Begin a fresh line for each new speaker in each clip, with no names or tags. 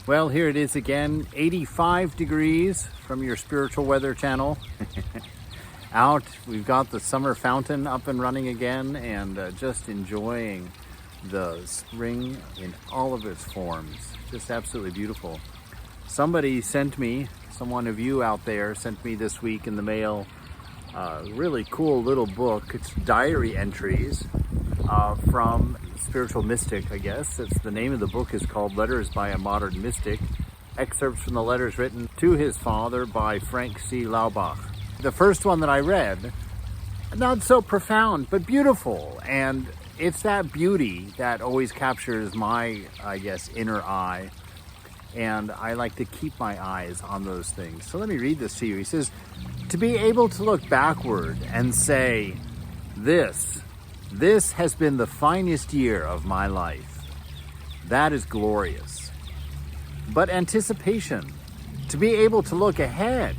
Well, here it is again, 85 degrees from your spiritual weather channel. Out, we've got the summer fountain up and running again, and just enjoying the spring in all of its forms. Just absolutely beautiful. Somebody sent me, someone of you out there sent me this week in the mail a really cool little book. It's diary entries from spiritual mystic, I guess. It's the name of the book is called Letters by a Modern Mystic. Excerpts from the letters written to his father by Frank C. Laubach. The first one that I read, not so profound, but beautiful. And it's that beauty that always captures my, I guess, inner eye. And I like to keep my eyes on those things. So let me read this to you. He says, to be able to look backward and say, this has been the finest year of my life. That is glorious. But anticipation, to be able to look ahead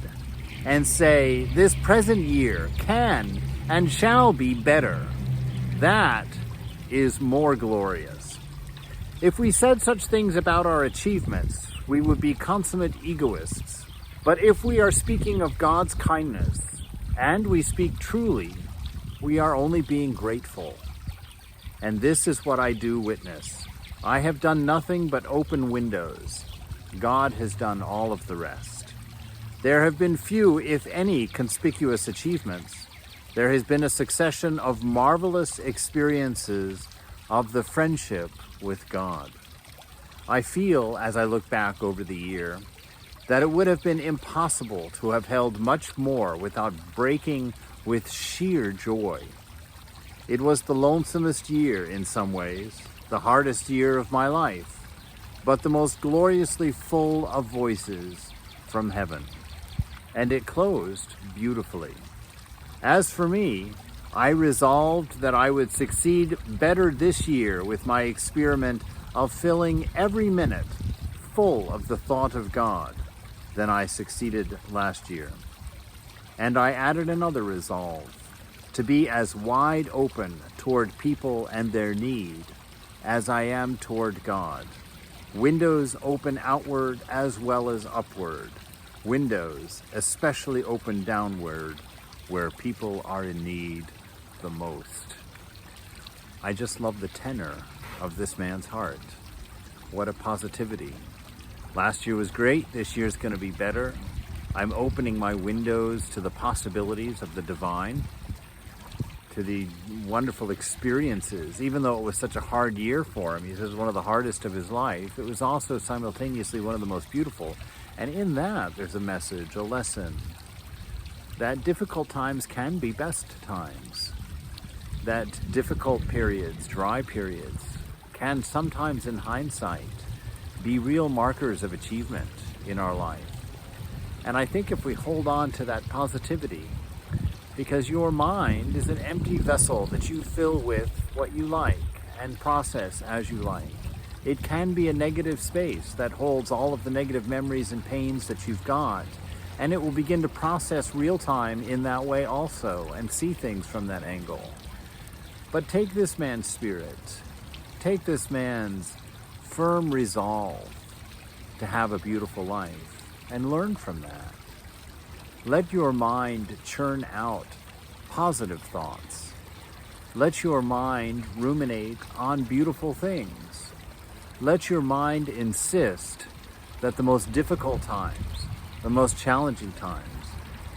and say, this present year can and shall be better. That is more glorious. If we said such things about our achievements, we would be consummate egoists. But if we are speaking of God's kindness, and we speak truly, we are only being grateful. And this is what I do witness. I have done nothing but open windows. God has done all of the rest. There have been few, if any, conspicuous achievements. There has been a succession of marvelous experiences of the friendship with God. I feel, as I look back over the year, that it would have been impossible to have held much more without breaking with sheer joy. It was the lonesomest year in some ways, the hardest year of my life, but the most gloriously full of voices from heaven. And it closed beautifully. As for me, I resolved that I would succeed better this year with my experiment of filling every minute full of the thought of God than I succeeded last year. And I added another resolve, to be as wide open toward people and their need as I am toward God. Windows open outward as well as upward. Windows especially open downward where people are in need the most. I just love the tenor of this man's heart. What a positivity. Last year was great. This year's going to be better. I'm opening my windows to the possibilities of the divine, to the wonderful experiences. Even though it was such a hard year for him, he says one of the hardest of his life, it was also simultaneously one of the most beautiful. And in that, there's a message, a lesson, that difficult times can be best times. That difficult periods, dry periods, can sometimes in hindsight be real markers of achievement in our life. And I think if we hold on to that positivity, because your mind is an empty vessel that you fill with what you like and process as you like. It can be a negative space that holds all of the negative memories and pains that you've got, and it will begin to process real time in that way also and see things from that angle. But take this man's spirit, take this man's firm resolve to have a beautiful life and learn from that. Let your mind churn out positive thoughts. Let your mind ruminate on beautiful things. Let your mind insist that the most difficult times, the most challenging times,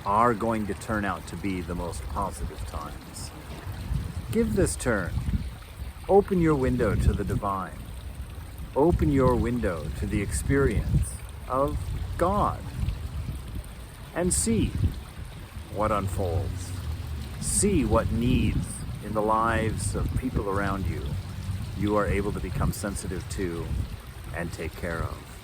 are going to turn out to be the most positive times. Give this turn. Open your window to the divine. Open your window to the experience of God. And see what unfolds. See what needs in the lives of people around you you are able to become sensitive to and take care of.